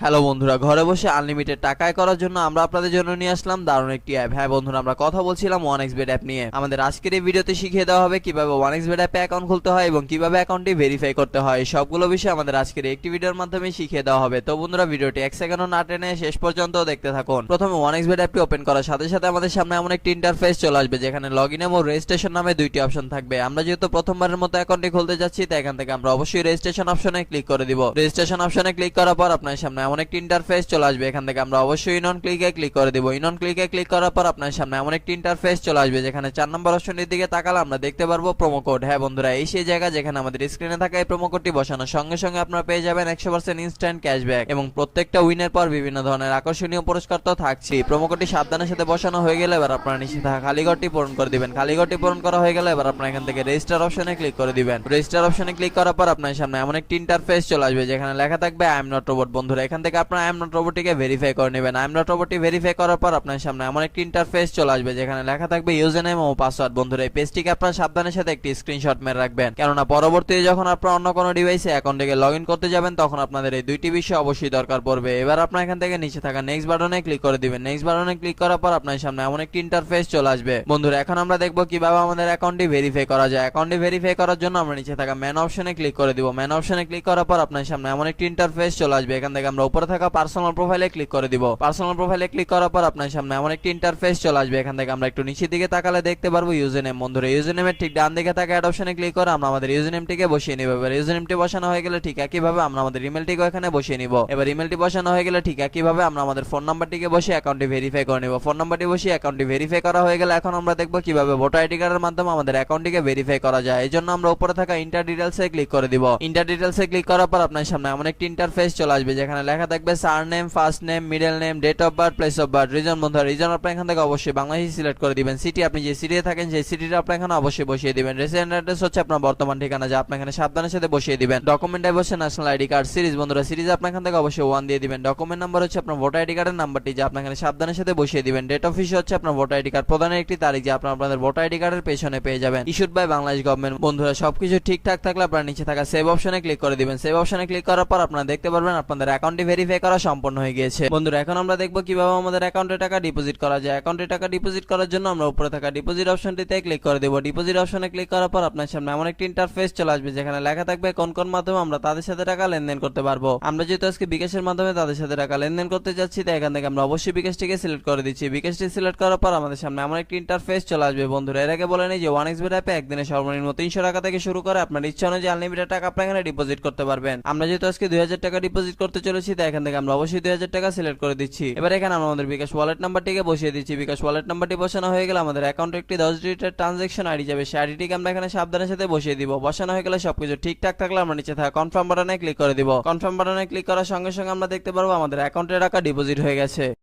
Hello বন্ধুরা, ঘরে বসে আনলিমিটেড টাকা আয় করার জন্য আমরা আপনাদের জন্য নিয়ে আসলাম দারুণ একটি অ্যাপ। হ্যাঁ বন্ধুরা, আমরা কথা বলছিলাম 1xBet অ্যাপ নিয়ে। আমাদের আজকের এই ভিডিওতে শিখিয়ে দেওয়া হবে কিভাবে 1xBet অ্যাপে অ্যাকাউন্ট খুলতে হয় এবং কিভাবে অ্যাকাউন্টটি ভেরিফাই করতে হয়। সবগুলো বিষয় আমাদের আজকের একটি ভিডিওর মাধ্যমে শিখিয়ে দেওয়া হবে। তো বন্ধুরা, ভিডিওটি এক সেকেন্ডও না টেনে শেষ পর্যন্ত দেখতে থাকুন। প্রথমে 1xBet অ্যাপটি ওপেন করার সাথে সাথে আমাদের সামনে এমন একটি ইন্টারফেস চলে আসবে যেখানে লগইন এবং রেজিস্ট্রেশন নামে দুইটি অপশন থাকবে। আমরা যেহেতু প্রথমবারের মতো অ্যাকাউন্টটি খুলতে যাচ্ছি, তাই এখান থেকে আমরা অবশ্যই রেজিস্ট্রেশন অপশনে ক্লিক করে দিব। রেজিস্ট্রেশন অপশনে ক্লিক করার পর আপনার সামনে এমন একটি ইন্টারফেস চলে আসবে। এখান থেকে আমরা অবশ্যই ইন অন ক্লিকে ক্লিক করে দিব। ইন অন ক্লিকে ক্লিক করার পর আপনার সামনে এমন একটি ইন্টারফেস চলে আসবে যেখানে 4 নম্বর অপশনের দিকে তাকালে আমরা দেখতে পারবো প্রোমো কোড। হ্যাঁ বন্ধুরা, এই সেই জায়গা যেখানে আমাদের স্ক্রিনে থাকা এই প্রোমো কোডটি বসানোর সঙ্গে সঙ্গে আপনারা পেয়ে যাবেন 100% ইনস্ট্যান্ট ক্যাশব্যাক এবং প্রত্যেকটা উইনের পর বিভিন্ন ধরনের আকর্ষণীয় পুরস্কার তো থাকছে। প্রোমো কোডটি সাবধানের সাথে বসানো হয়ে গেলে এবার আপনারা নিচে থাকা খালি ঘরটি পূরণ করে দিবেন। খালি ঘরটি পূরণ করা হয়ে গেলে এবার আপনারা এখান থেকে রেজিস্টার অপশনে ক্লিক করে দিবেন। রেজিস্টার অপশনে ক্লিক করার পর আপনার সামনে এমন একটি ইন্টারফেস চলে আসবে যেখানে লেখা থাকবে আই এম নট রোবট। বন্ধুরা, এখান থেকে আপনারা আই এম নট রোবটটিকে ভেরিফাই করে নেবেন। আই এম নট রোবটটি ভেরিফাই করার পর আপনার সামনে এমন একটি ইন্টারফেস চলে আসবে যেখানে লেখা থাকবে ইউজার নেম ও পাসওয়ার্ড। বন্ধুরা, এই পেজটিকে আপনারা সাবধানের সাথে একটি স্ক্রিনশট মেরে রাখবেন, কেননা পরবর্তীতে যখন আপনারা অন্য কোনো ডিভাইসে অ্যাকাউন্টে লগইন করতে যাবেন তখন আপনাদের এই দুইটি বিষয় অবশ্যই দরকার পড়বে। এবার আপনারা এখান থেকে নিচে থাকা নেক্সট বাটনে ক্লিক করে দিবেন। নেক্সট বাটনে ক্লিক করার পর আপনার সামনে এমন একটি ইন্টারফেস চলে আসবে। বন্ধুরা, এখন আমরা দেখব কিভাবে আমাদের অ্যাকাউন্টটি ভেরিফাই করা যায়। অ্যাকাউন্টটি ভেরিফাই করার জন্য আমরা নিচে থাকা ম্যান অপশনে ক্লিক করে দিব। ম্যান অপশনে ক্লিক করার পর আপনার সামনে এমন একটি ইন্টারফেস চলে আসবে। এখান থেকে আমরা উপরে থাকা পার্সোনাল প্রোফাইলে ক্লিক করে দিব। পার্সোনাল প্রোফাইলে ক্লিক করার পর আপনার সামনে এমন একটি ইন্টারফেস চলে আসবে। এখান থেকে আমরা একটু নিচের দিকে তাকালে দেখতে পারবো ইউজার নেম। বন্ধুরা, ইউজার নেমের ঠিক ডান দিকে থাকা অ্যাড অপশনে ক্লিক করে আমরা আমাদের ইউজার নেমটিকে বসিয়ে নিব। এবার ইউজার নেমটি বসানো হয়ে গেলে ঠিক একইভাবে আমরা আমাদের ইমেলটিকে এখানে বসিয়ে নিব। এবার ইমেলটি বসানো হয়ে গেলে ঠিক একইভাবে আমরা আমাদের ফোন নাম্বারটিকে বসিয়ে অ্যাকাউন্টটি ভেরিফাই করে নিব। ফোন নাম্বারটি বসিয়ে অ্যাকাউন্টটি ভেরিফাই করা হয়ে গেলে এখন আমরা দেখব কিভাবে ভোটার আইডি কার্ডের মাধ্যমে আমাদের অ্যাকাউন্টটিকে ভেরিফাই করা যায়। এই জন্য আমরা উপরে থাকা ইন্টার ডিটেইলসে ক্লিক করে দিব। ইন্টার ডিটেইলসে ক্লিক করার পর আপনার সামনে এমন একটি ইন্টারফেস চলে আসবে যেখানে লেখা থাকবে surname, first name, middle name, date of birth, place of birth, reason. বন্ধুরা, রিজন আপনারা এখান থেকে অবশ্যই বাংলাদেশ সিলেক্ট করে দিবেন। সিটি আপনি যে সিটিতে থাকেন সেই সিটিটা আপনারা এখানে অবশ্যই বসিয়ে দিবেন। রেসিডেন্ট অ্যাড্রেস হচ্ছে আপনার বর্তমান ঠিকানা, যা আপনি এখানে সাবধানের সাথে বসিয়ে দিবেন। ডকুমেন্ট টাইপ হচ্ছে ন্যাশনাল আইডি কার্ড। সিরিজ, বন্ধুরা সিরিজ আপনারা এখান থেকে অবশ্যই 1 দিয়ে দিবেন। ডকুমেন্ট নাম্বার হচ্ছে আপনার ভোটার আইডি কার্ডের নাম্বারটি, যা আপনি এখানে সাবধানের সাথে বসিয়ে দিবেন। ডেট অফ ইস্যু হচ্ছে আপনার ভোটার আইডি কার্ড প্রদানের একটি তারিখ, যা আপনারা আপনাদের ভোটার আইডি কার্ডের পেছনে পেয়ে যাবেন। Issued by Bangladesh government. বন্ধুরা, সবকিছু ঠিকঠাক থাকলে আপনারা নিচে থাকা সেভ অপশনে ক্লিক করে দিবেন। সেভ অপশনে ক্লিক করার পর আপনারা দেখতে পারবেন আপনাদের অ্যাকাউন্টটি ভেরিফাই করা সম্পন্ন হয়ে গিয়েছে। বন্ধুরা, এখন আমরা দেখব কিভাবে আমাদের অ্যাকাউন্টে টাকা ডিপোজিট করা যায়। অ্যাকাউন্টে টাকা ডিপোজিট করার জন্য আমরা উপরে থাকা ডিপোজিট অপশনটিতে ক্লিক করে দেব। ডিপোজিট অপশনে ক্লিক করার পর আপনার সামনে এমন একটি ইন্টারফেস চলে আসবে যেখানে লেখা থাকবে কোন কোন মাধ্যমে আমরা তাদের সাথে টাকা লেনদেন করতে পারবো। আমরা যেহেতু আজকে বিকাশের মাধ্যমে তাদের সাথে টাকা লেনদেন করতে যাচ্ছি, তাই এখান থেকে আমরা অবশ্যই বিকাশটিকে সিলেক্ট করে দিচ্ছি। বিকাশটি সিলেক্ট করার পর আমাদের সামনে এমন একটি ইন্টারফেস চলে আসবে। বন্ধুরা, এর আগে বলে নেই যে 1xBet অ্যাপে একদিনে সর্বনিম্ন 300 টাকা থেকে শুরু করে আপনার ইচ্ছা অনুযায়ী আনলিমিটেড টাকা আপনারা এখানে ডিপোজিট করতে পারবেন। আমরা যেহেতু আজকে 2000 টাকা ডিপোজিট করতে চলেছি, তাই এখান থেকে আমরা অবশ্যই 2000 টাকা সিলেক্ট করে দিচ্ছি। এবার এখানে আমরা আমাদের বিকাশ ওয়ালেট নাম্বারটিকে বসিয়ে দিচ্ছি। বিকাশ ওয়ালেট নাম্বারটি বসানো হয়ে গেলে আমাদের অ্যাকাউন্টে একটি 10 ডিজিটের ট্রানজাকশন আইডি যাবে। সেই আইডিটিকে আমরা এখানে সাবধানের সাথে বসিয়ে দিব। বসানো হয়ে গেলে সবকিছু ঠিকঠাক থাকলে আমরা নিচে থাকা কনফার্ম বাটনে ক্লিক করে দিব। কনফার্ম বাটনে ক্লিক করার সঙ্গে সঙ্গে আমরা দেখতে পারবো আমাদের অ্যাকাউন্টে টাকা ডিপোজিট হয়ে গেছে।